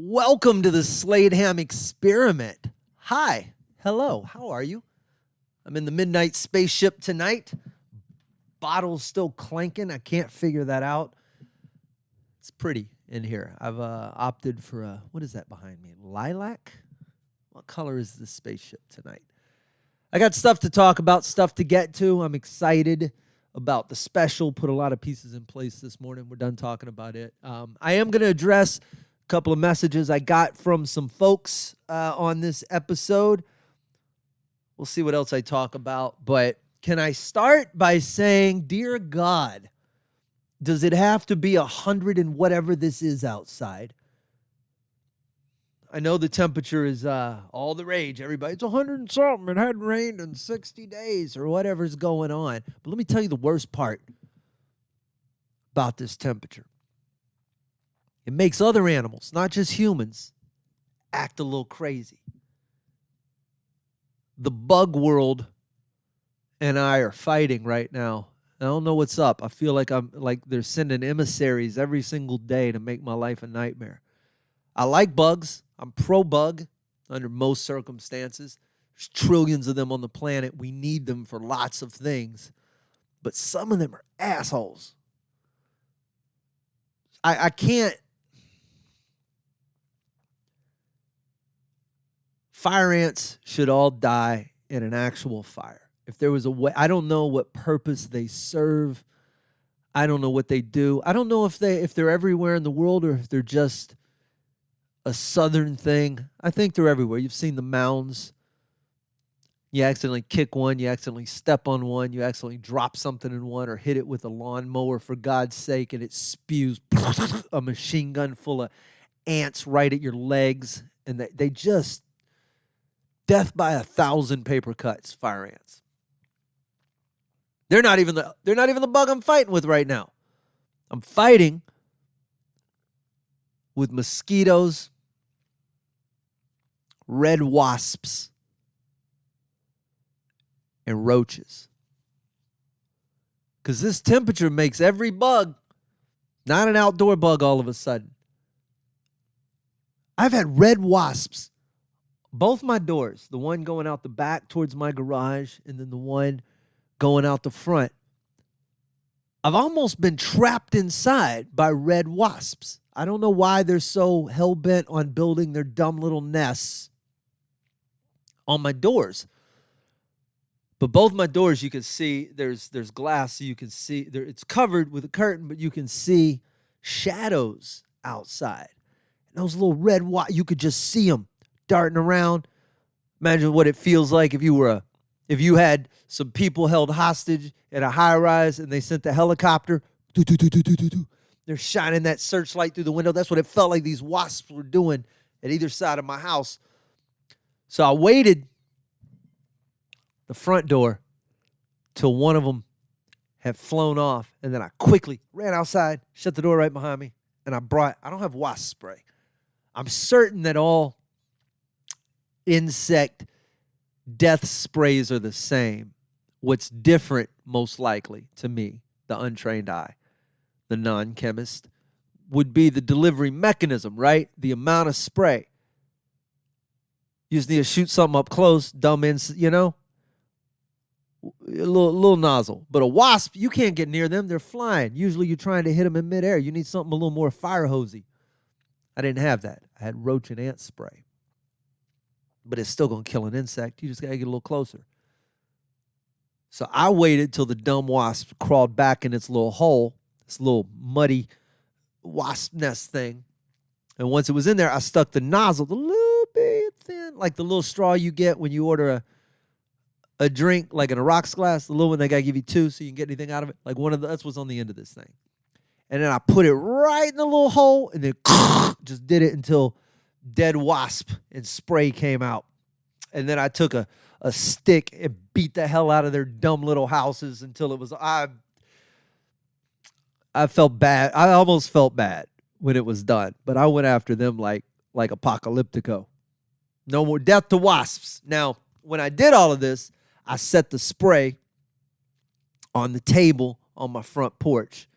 Welcome to the Slade Ham experiment. Hi, hello, how are you? I'm in the midnight spaceship tonight. Bottle's still clanking. I can't figure that out. It's pretty in here. I've opted for what is that behind me? Lilac? What color is this spaceship tonight? I got stuff to talk about, stuff to get to. I'm excited about the special. Put a lot of pieces in place this morning. We're done talking about it. I am going to address a couple of messages I got from some folks on this episode. We'll see what else I talk about. But can I start by saying, dear God, does it have to be 100 and whatever this is outside? I know the temperature is all the rage. Everybody, it's 100 and something. It hadn't rained in 60 days or whatever's going on. But let me tell you the worst part about this temperature. It makes other animals, not just humans, act a little crazy. The bug world and I are fighting right now. I don't know what's up. I feel like they're sending emissaries every single day to make my life a nightmare. I like bugs. I'm pro-bug under most circumstances. There's trillions of them on the planet. We need them for lots of things. But some of them are assholes. I can't. Fire ants should all die in an actual fire. If there was a way, I don't know what purpose they serve. I don't know what they do. I don't know if they're everywhere in the world or if they're just a southern thing. I think they're everywhere. You've seen the mounds. You accidentally kick one. You accidentally step on one. You accidentally drop something in one or hit it with a lawnmower, for God's sake, and it spews a machine gun full of ants right at your legs. And they just, death by 1,000 paper cuts, fire ants. They're not even the bug I'm fighting with right now. I'm fighting with mosquitoes, red wasps, and roaches. Because this temperature makes every bug not an outdoor bug all of a sudden. I've had red wasps, both my doors, the one going out the back towards my garage and then the one going out the front. I've almost been trapped inside by red wasps. I don't know why they're so hell-bent on building their dumb little nests on my doors. But both my doors, you can see, there's glass, so you can see, it's covered with a curtain, but you can see shadows outside. And those little red wasps, you could just see them darting around. Imagine what it feels like if you had some people held hostage at a high-rise and they sent the helicopter. They're shining that searchlight through the window. That's what it felt like these wasps were doing at either side of my house. So I waited the front door till one of them had flown off, and then I quickly ran outside, shut the door right behind me, and I don't have wasp spray. I'm certain that all insect death sprays are the same. What's different, most likely, to me, the untrained eye, the non-chemist, would be the delivery mechanism, right? The amount of spray. You just need to shoot something up close, a little nozzle. But a wasp, you can't get near them. They're flying. Usually you're trying to hit them in midair. You need something a little more fire hosey. I didn't have that. I had roach and ant spray. But it's still going to kill an insect. You just got to get a little closer. So I waited till the dumb wasp crawled back in its little hole, this little muddy wasp nest thing. And once it was in there, I stuck the nozzle, the little bit thin, like the little straw you get when you order a drink, like in a rocks glass, the little one they got to give you two so you can get anything out of it. Like that's what's on the end of this thing. And then I put it right in the little hole and then just did it until dead wasp and spray came out. And then I took a stick and beat the hell out of their dumb little houses until it was, I felt bad. I almost felt bad when it was done. But I went after them like Apocalyptico. No more death to wasps. Now, when I did all of this, I set the spray on the table on my front porch.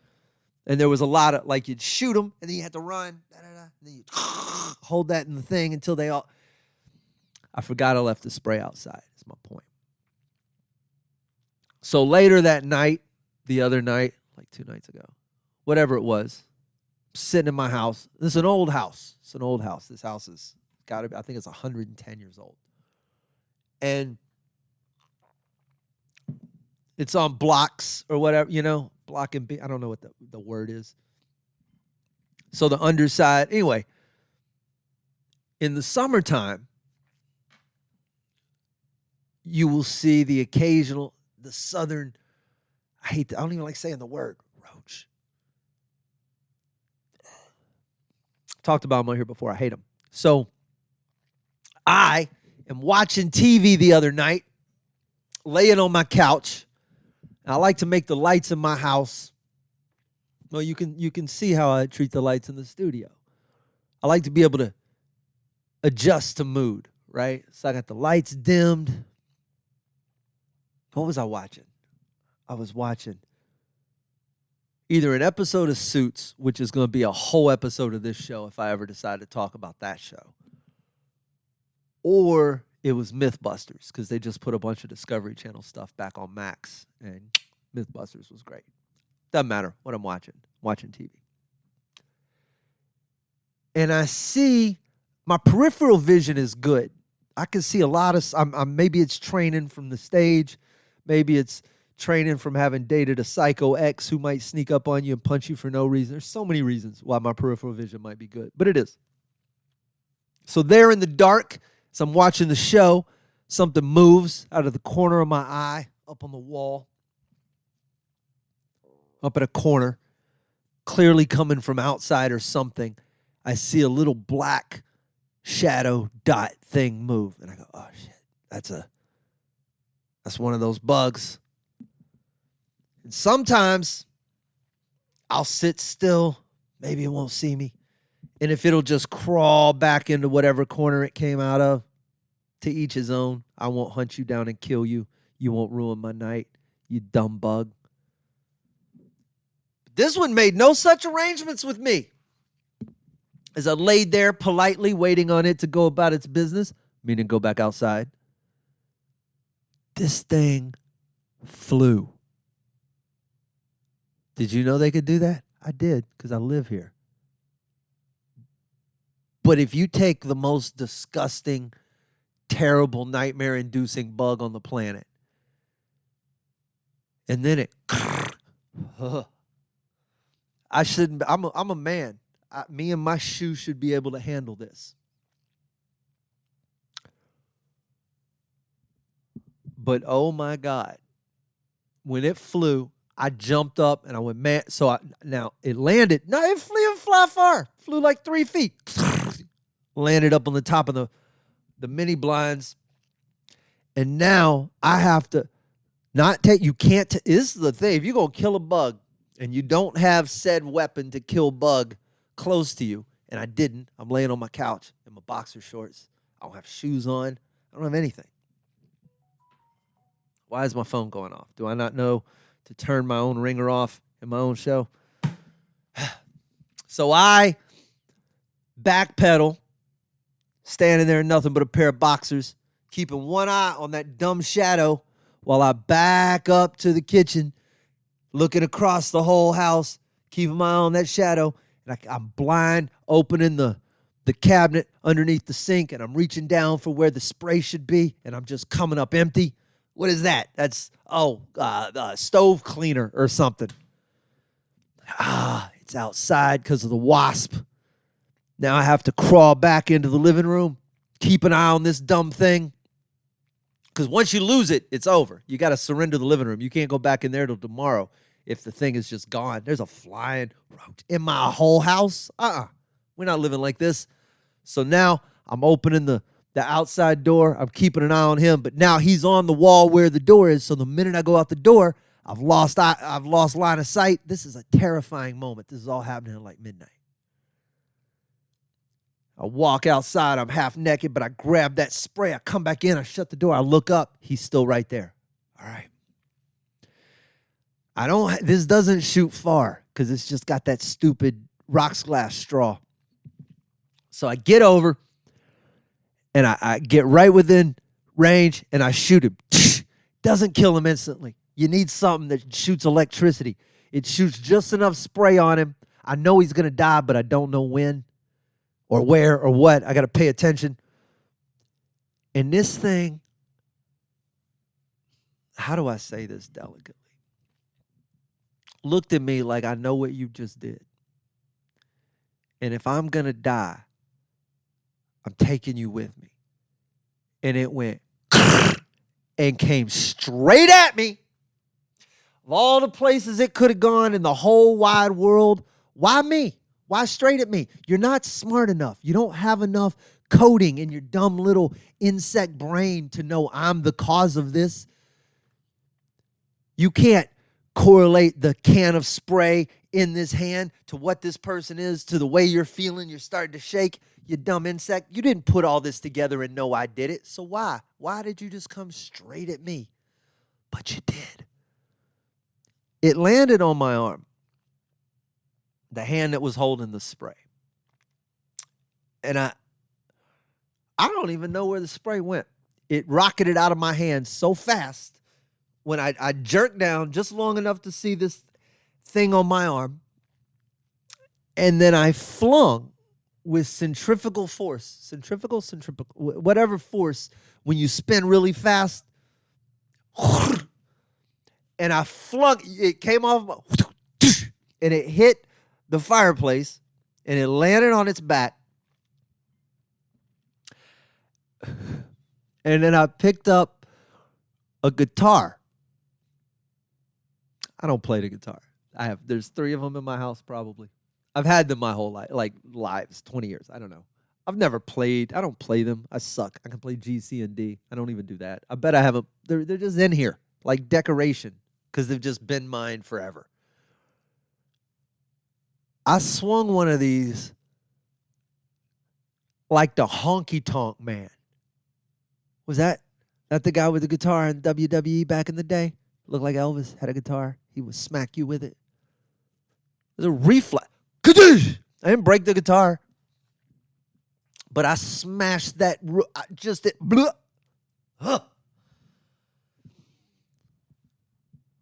And there was a lot of, like, you'd shoot them, and then you had to run. And then you'd hold that in the thing until they all... I forgot I left the spray outside, is my point. So later that night, the other night, like 2 nights ago, whatever it was, sitting in my house. This is an old house. It's an old house. This house has got to be, I think it's 110 years old. And it's on blocks or whatever, you know, block and B. I don't know what the word is. So the underside, anyway, in the summertime, you will see the occasional, the southern, I don't even like saying the word, roach. Talked about them on here before. I hate them. So I am watching TV the other night, laying on my couch. I like to make the lights in my house. Well, you can see how I treat the lights in the studio. I like to be able to adjust to mood, right? So I got the lights dimmed. What was I watching? I was watching either an episode of Suits, which is going to be a whole episode of this show if I ever decide to talk about that show, or it was Mythbusters, because they just put a bunch of Discovery Channel stuff back on Max, and Mythbusters was great. Doesn't matter what I'm watching. Watching TV. And I see my peripheral vision is good. I can see a lot of, maybe it's training from the stage. Maybe it's training from having dated a psycho ex who might sneak up on you and punch you for no reason. There's so many reasons why my peripheral vision might be good, but it is. So there in the dark, as I'm watching the show, something moves out of the corner of my eye, up on the wall, up at a corner, clearly coming from outside or something. I see a little black shadow dot thing move, and I go, oh shit, that's one of those bugs. And sometimes I'll sit still, maybe it won't see me, and if it'll just crawl back into whatever corner it came out of, to each his own. I won't hunt you down and kill you. You won't ruin my night, you dumb bug. This one made no such arrangements with me. As I laid there politely waiting on it to go about its business, meaning go back outside, this thing flew. Did you know they could do that? I did, because I live here. But if you take the most disgusting, terrible, nightmare-inducing bug on the planet, and then it... I shouldn't. I'm a man. Me and my shoe should be able to handle this. But oh my God, when it flew, I jumped up and I went, man. So now it landed. No, it didn't fly far. Flew like 3 feet. Landed up on the top of the mini blinds. And now I have to not take. You can't. This is the thing. If you're gonna kill a bug, and you don't have said weapon to kill bug close to you, and I didn't. I'm laying on my couch in my boxer shorts. I don't have shoes on. I don't have anything. Why is my phone going off? Do I not know to turn my own ringer off in my own show? So I backpedal, standing there in nothing but a pair of boxers, keeping one eye on that dumb shadow while I back up to the kitchen, looking across the whole house, keeping my eye on that shadow. And I'm blind, opening the cabinet underneath the sink, and I'm reaching down for where the spray should be, and I'm just coming up empty. What is that? That's, stove cleaner or something. It's outside because of the wasp. Now I have to crawl back into the living room, keep an eye on this dumb thing. Because once you lose it, it's over. You got to surrender the living room. You can't go back in there till tomorrow if the thing is just gone. There's a flying roach in my whole house. We're not living like this. So now I'm opening the outside door. I'm keeping an eye on him, but now he's on the wall where the door is. So the minute I go out the door, I've lost line of sight. This is a terrifying moment. This is all happening at like midnight. I walk outside. I'm half naked, but I grab that spray. I come back in. I shut the door. I look up. He's still right there. All right. This doesn't shoot far. because it's just got that stupid rocks glass straw. So I get over and I get right within range and I shoot him. Doesn't kill him instantly. You need something that shoots electricity. It shoots just enough spray on him. I know he's going to die, but I don't know when or where or what. I got to pay attention. And this thing, how do I say this delicately? Looked at me like, I know what you just did. And if I'm going to die, I'm taking you with me. And it went and came straight at me. Of all the places it could have gone in the whole wide world, why me? Why straight at me? You're not smart enough. You don't have enough coding in your dumb little insect brain to know I'm the cause of this. You can't correlate the can of spray in this hand to what this person is, to the way you're feeling. You're starting to shake, you dumb insect. You didn't put all this together and know I did it. So why? Why did you just come straight at me? But you did. It landed on my arm, the hand that was holding the spray. And I don't even know where the spray went. It rocketed out of my hand so fast when I jerked down just long enough to see this thing on my arm. And then I flung with centrifugal force, centrifugal, whatever force, when you spin really fast. And I flung, it came off, and it hit the fireplace, and it landed on its back. And then I picked up a guitar. I don't play the guitar. There's 3 of them in my house probably. I've had them my whole life, like lives, 20 years. I don't know. I've never played. I don't play them. I suck. I can play G, C, and D. I don't even do that. I bet I have they're just in here, like decoration, because they've just been mine forever. I swung one of these like the honky tonk man. Was that the guy with the guitar in WWE back in the day? Looked like Elvis, had a guitar. He would smack you with it. There's a reflex. I didn't break the guitar, but I smashed that.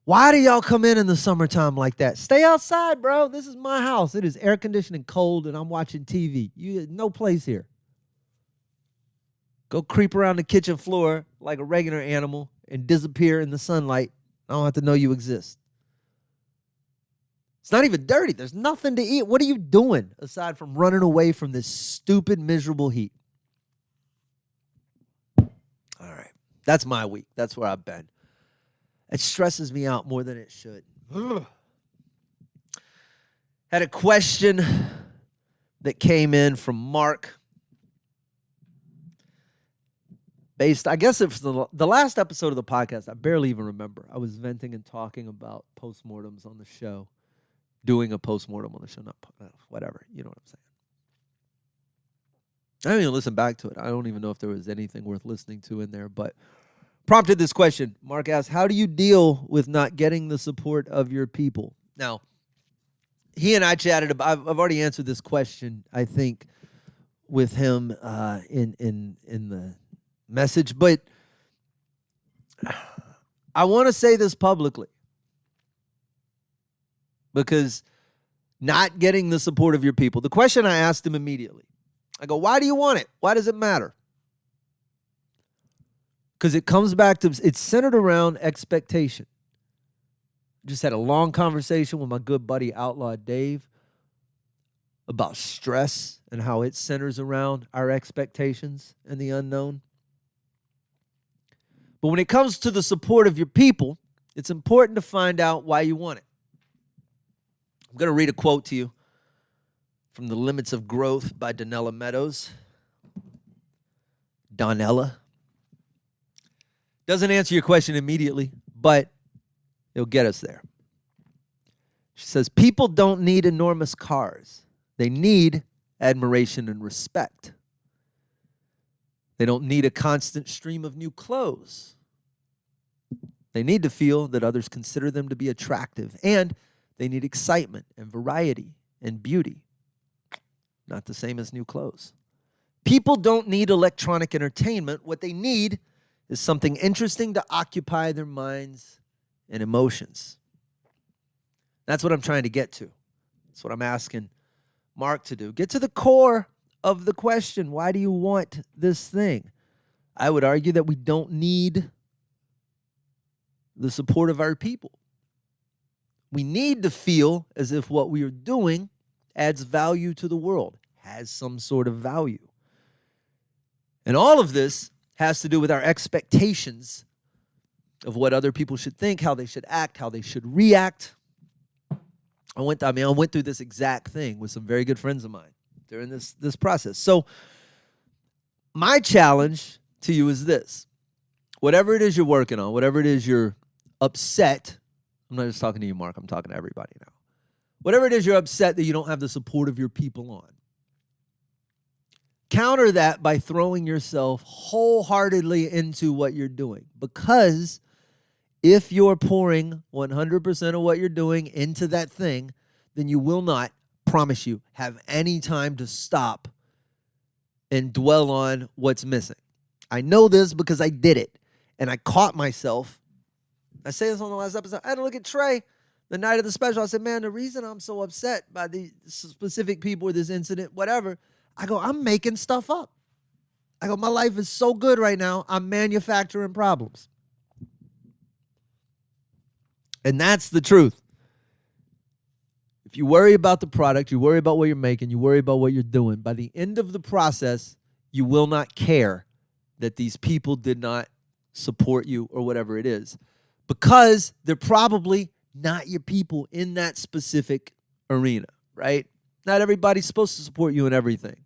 Why do y'all come in the summertime like that? Stay outside, bro. This is my house. It is air conditioned and cold, and I'm watching TV. You no place here. Go creep around the kitchen floor like a regular animal and disappear in the sunlight. I don't have to know you exist. It's not even dirty. There's nothing to eat. What are you doing aside from running away from this stupid, miserable heat? All right. That's my week. That's where I've been. It stresses me out more than it should. Had a question that came in from Mark. I guess it's the last episode of the podcast. I barely even remember. I was venting and talking about postmortems on the show. Doing a postmortem on the show. Not whatever. You know what I'm saying. I didn't even listen back to it. I don't even know if there was anything worth listening to in there, but prompted this question. Mark asked, how do you deal with not getting the support of your people? Now, he and I chatted about, I've already answered this question, I think, with him in the message, but I want to say this publicly because not getting the support of your people. The question I asked him immediately, I go, why do you want it? Why does it matter? Because it comes back to, it's centered around expectation. Just had a long conversation with my good buddy Outlaw Dave about stress and how it centers around our expectations and the unknown. But when it comes to the support of your people, it's important to find out why you want it. I'm going to read a quote to you from The Limits of Growth by Donella Meadows. Donella. Doesn't answer your question immediately, but it'll get us there. She says, people don't need enormous cars. They need admiration and respect. They don't need a constant stream of new clothes. They need to feel that others consider them to be attractive, and They need excitement and variety and beauty. Not the same as new clothes. People don't need electronic entertainment. What they need is something interesting to occupy their minds and emotions. That's what I'm trying to get to. That's what I'm asking Mark to do. Get to the core of the question. Why do you want this thing? I would argue that we don't need the support of our people. We need to feel as if what we are doing adds value to the world, has some sort of value. And all of this has to do with our expectations of what other people should think, how they should act, how they should react. I went through this exact thing with some very good friends of mine during this process. So my challenge to you is this. Whatever it is you're working on, whatever it is you're upset, I'm not just talking to you, Mark, I'm talking to everybody now. Whatever it is you're upset that you don't have the support of your people on, counter that by throwing yourself wholeheartedly into what you're doing. Because if you're pouring 100% of what you're doing into that thing, then you will not, promise you, have any time to stop and dwell on what's missing. I know this because I did it, and I caught myself. I say this on the last episode. I had to look at Trey the night of the special. I said, man, the reason I'm so upset by these specific people or this incident, whatever, I go, I'm making stuff up. I go, my life is so good right now, I'm manufacturing problems. And that's the truth. If you worry about the product, you worry about what you're making, you worry about what you're doing, by the end of the process, you will not care that these people did not support you or whatever it is, because they're probably not your people in that specific arena, right? Not everybody's supposed to support you in everything.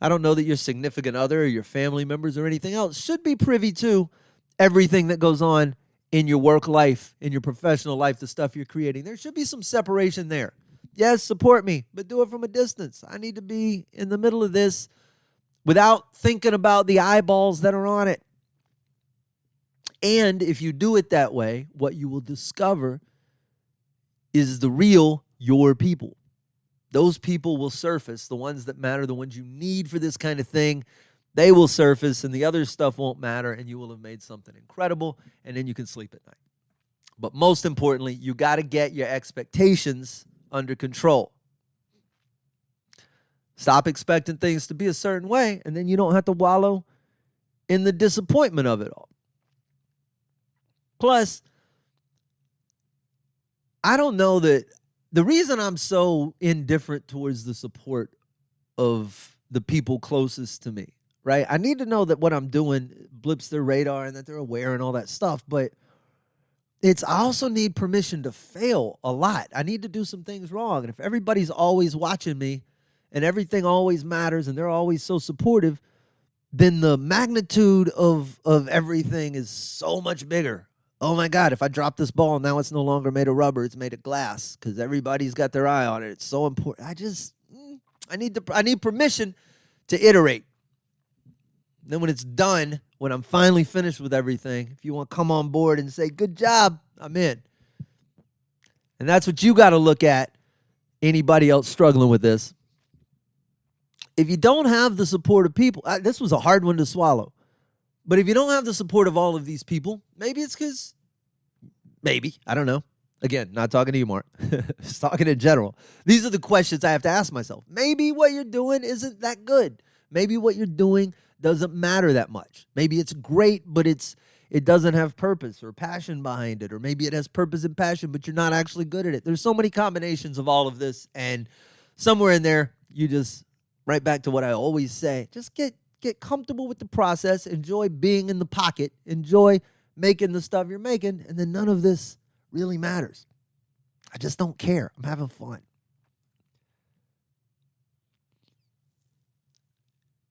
I don't know that your significant other or your family members or anything else should be privy to everything that goes on in your work life, in your professional life, the stuff you're creating. There should be some separation there. Yes, support me, but do it from a distance. I need to be in the middle of this without thinking about the eyeballs that are on it. And if you do it that way, what you will discover is the real your people. Those people will surface, the ones that matter, the ones you need for this kind of thing. They will surface, and the other stuff won't matter, and you will have made something incredible, and then you can sleep at night. But most importantly, you got to get your expectations under control. Stop expecting things to be a certain way, and then you don't have to wallow in the disappointment of it all. Plus, I don't know that the reason I'm so indifferent towards the support of the people closest to me, right? I need to know that what I'm doing blips their radar and that they're aware and all that stuff, but I also need permission to fail a lot. I need to do some things wrong. And if everybody's always watching me and everything always matters and they're always so supportive, then the magnitude of everything is so much bigger. Oh my God, if I drop this ball, now it's no longer made of rubber, it's made of glass because everybody's got their eye on it. It's so important. I need permission to iterate. Then when it's done, when I'm finally finished with everything, if you want to come on board and say, good job, I'm in. And that's what you got to look at, anybody else struggling with this. If you don't have the support of people, this was a hard one to swallow. But if you don't have the support of all of these people, maybe it's because, I don't know. Again, not talking to you, Mark. Just talking in general. These are the questions I have to ask myself. Maybe what you're doing isn't that good. Maybe what you're doing doesn't matter that much. Maybe it's great, but it doesn't have purpose or passion behind it. Or maybe it has purpose and passion, but you're not actually good at it. There's so many combinations of all of this. And somewhere in there, you just, right back to what I always say, just get comfortable with the process, enjoy being in the pocket, enjoy making the stuff you're making, and then none of this really matters. I just don't care. I'm having fun.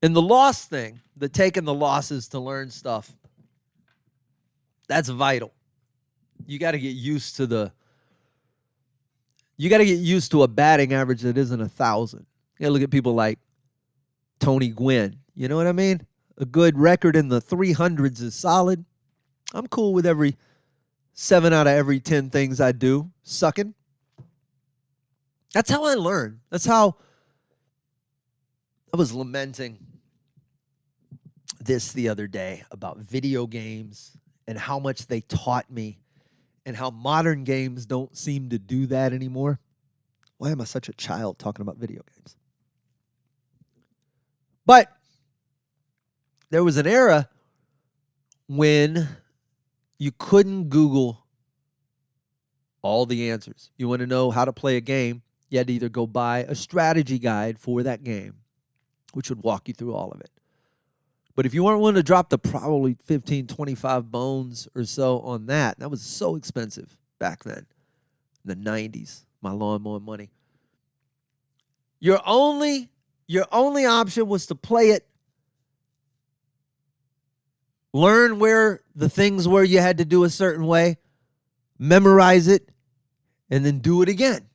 And the loss thing, the taking the losses to learn stuff, that's vital. You got to get used to a batting average that isn't 1,000. You got to look at people like Tony Gwynn. You know what I mean? A good record in the 300s is solid. I'm cool with every 7 out of every 10 things I do sucking. That's how I learned. That's how I was lamenting this the other day about video games and how much they taught me and how modern games don't seem to do that anymore. Why am I such a child talking about video games? But there was an era when you couldn't Google all the answers. You want to know how to play a game, you had to either go buy a strategy guide for that game, which would walk you through all of it. But if you weren't willing to drop the probably 15, 25 bones or so on that, that was so expensive back then, in the 90s, my lawnmower money. Your only option was to play it, learn where the things were you had to do a certain way, memorize it, and then do it again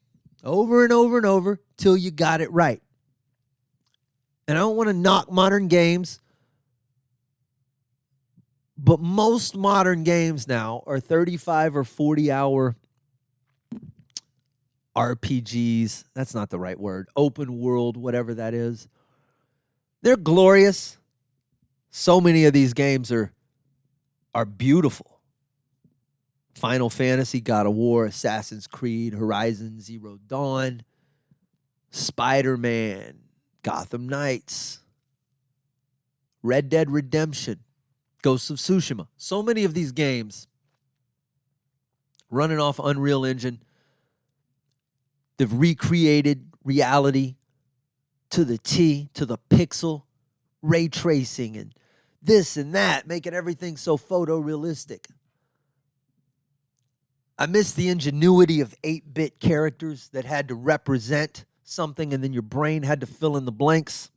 over and over and over till you got it right. And I don't want to knock modern games, but most modern games now are 35 or 40-hour RPGs. That's not the right word. Open world, whatever that is. They're glorious. So many of these games are beautiful. Final Fantasy, God of War, Assassin's Creed, Horizon Zero Dawn, Spider-Man, Gotham Knights, Red Dead Redemption, Ghosts of Tsushima. So many of these games running off Unreal Engine. They've recreated reality to the T, to the pixel, ray tracing and this and that, making everything so photorealistic. I miss the ingenuity of 8-bit characters that had to represent something and then your brain had to fill in the blanks.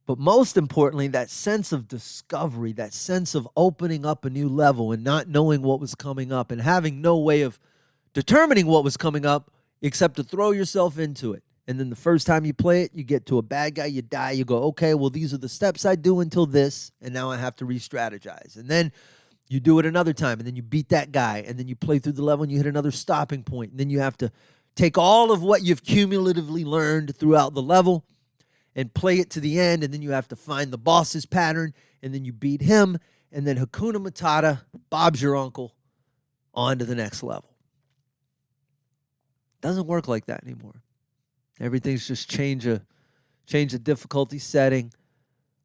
But most importantly, that sense of discovery, that sense of opening up a new level and not knowing what was coming up and having no way of determining what was coming up except to throw yourself into it. And then the first time you play it, you get to a bad guy, you die, you go, okay, well, these are the steps I do until this, and now I have to re-strategize. And then you do it another time, and then you beat that guy, and then you play through the level, and you hit another stopping point. And then you have to take all of what you've cumulatively learned throughout the level and play it to the end, and then you have to find the boss's pattern, and then you beat him, and then Hakuna Matata, Bob's your uncle, on to the next level. Doesn't work like that anymore. Everything's just change a difficulty setting,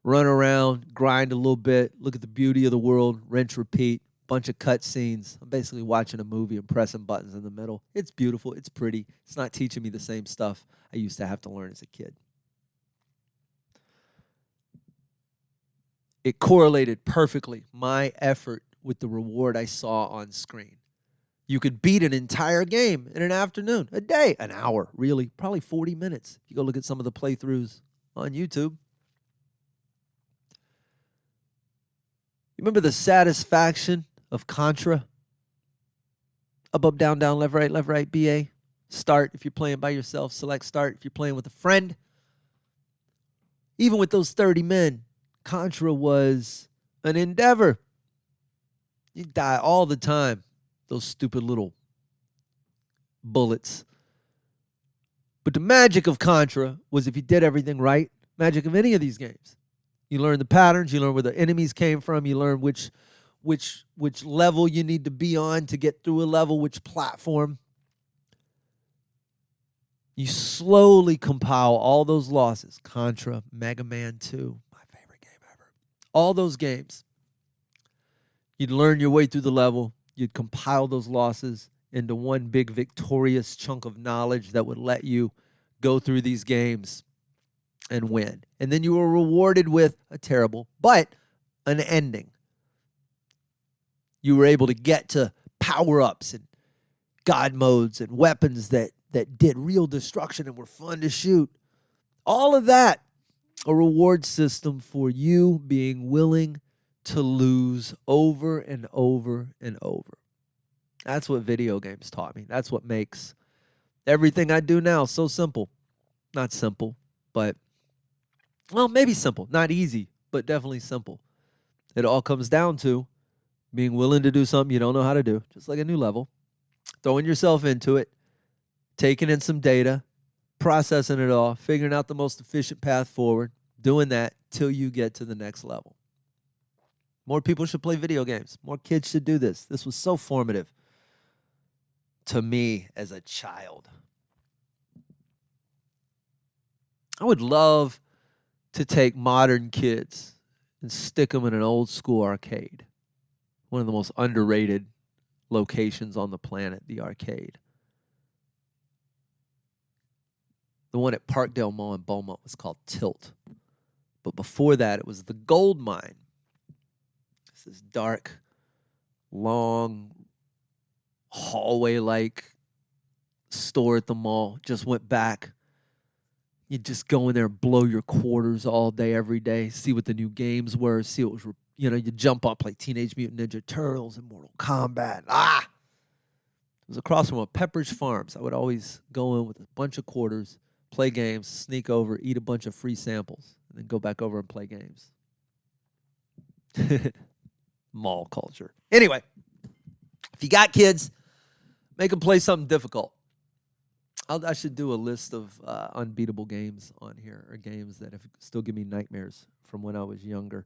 run around, grind a little bit, look at the beauty of the world, rinse, repeat, bunch of cut scenes. I'm basically watching a movie and pressing buttons in the middle. It's beautiful. It's pretty. It's not teaching me the same stuff I used to have to learn as a kid. It correlated perfectly, my effort with the reward I saw on screen. You could beat an entire game in an afternoon, a day, an hour, really, probably 40 minutes. You go look at some of the playthroughs on YouTube. You remember the satisfaction of Contra? Up, down, left, right, BA. Start if you're playing by yourself. Select start if you're playing with a friend. Even with those 30 men, Contra was an endeavor. You die all the time. Those stupid little bullets. But the magic of Contra was if you did everything right, magic of any of these games. You learn the patterns, you learn where the enemies came from, you learn which level you need to be on to get through a level, which platform. You slowly compile all those losses. Contra, Mega Man 2, my favorite game ever. All those games. You'd learn your way through the level. You'd compile those losses into one big victorious chunk of knowledge that would let you go through these games and win. And then you were rewarded with a terrible, but an ending. You were able to get to power-ups and God modes and weapons that did real destruction and were fun to shoot. All of that, a reward system for you being willing to lose over and over and over. That's what video games taught me. That's what makes everything I do now so simple. Not simple, but, well, maybe simple. Not easy, but definitely simple. It all comes down to being willing to do something you don't know how to do, just like a new level, throwing yourself into it, taking in some data, processing it all, figuring out the most efficient path forward, doing that till you get to the next level. More people should play video games. More kids should do this. This was so formative to me as a child. I would love to take modern kids and stick them in an old school arcade. One of the most underrated locations on the planet, the arcade. The one at Parkdale Mall in Beaumont was called Tilt. But before that, it was the Gold Mine. It's this dark, long, hallway-like store at the mall. Just went back. You just go in there and blow your quarters all day, every day. See what the new games were. See what was, you jump up like Teenage Mutant Ninja Turtles and Mortal Kombat. It was across from a Pepperidge Farms. I would always go in with a bunch of quarters, play games, sneak over, eat a bunch of free samples, and then go back over and play games. Mall culture. Anyway, if you got kids, make them play something difficult. I should do a list of unbeatable games on here, or games that still give me nightmares from when I was younger.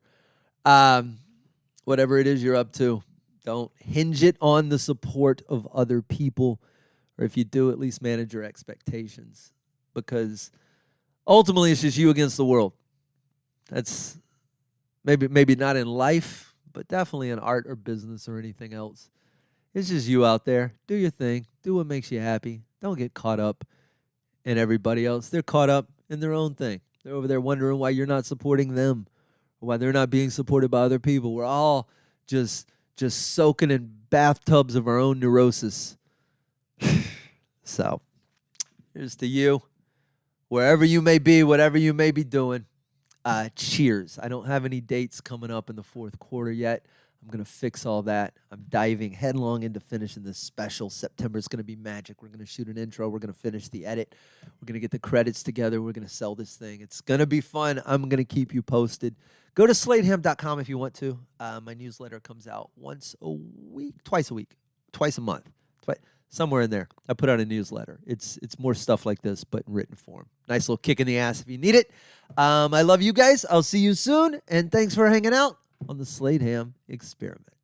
Whatever it is you're up to, don't hinge it on the support of other people, or if you do, at least manage your expectations, because ultimately it's just you against the world. That's maybe not in life, but definitely in art or business or anything else. It's just you out there. Do your thing. Do what makes you happy. Don't get caught up in everybody else. They're caught up in their own thing. They're over there wondering why you're not supporting them, or why they're not being supported by other people. We're all just soaking in bathtubs of our own neurosis. So, here's to you. Wherever you may be, whatever you may be doing, cheers. I don't have any dates coming up in the fourth quarter yet. I'm going to fix all that. I'm diving headlong into finishing this special. September's going to be magic. We're going to shoot an intro. We're going to finish the edit. We're going to get the credits together. We're going to sell this thing. It's going to be fun. I'm going to keep you posted. Go to sladeham.com if you want to. My newsletter comes out twice a month, somewhere in there. I put out a newsletter. It's more stuff like this, but in written form. Nice little kick in the ass if you need it. I love you guys. I'll see you soon, and thanks for hanging out on the Slade Ham Experiment.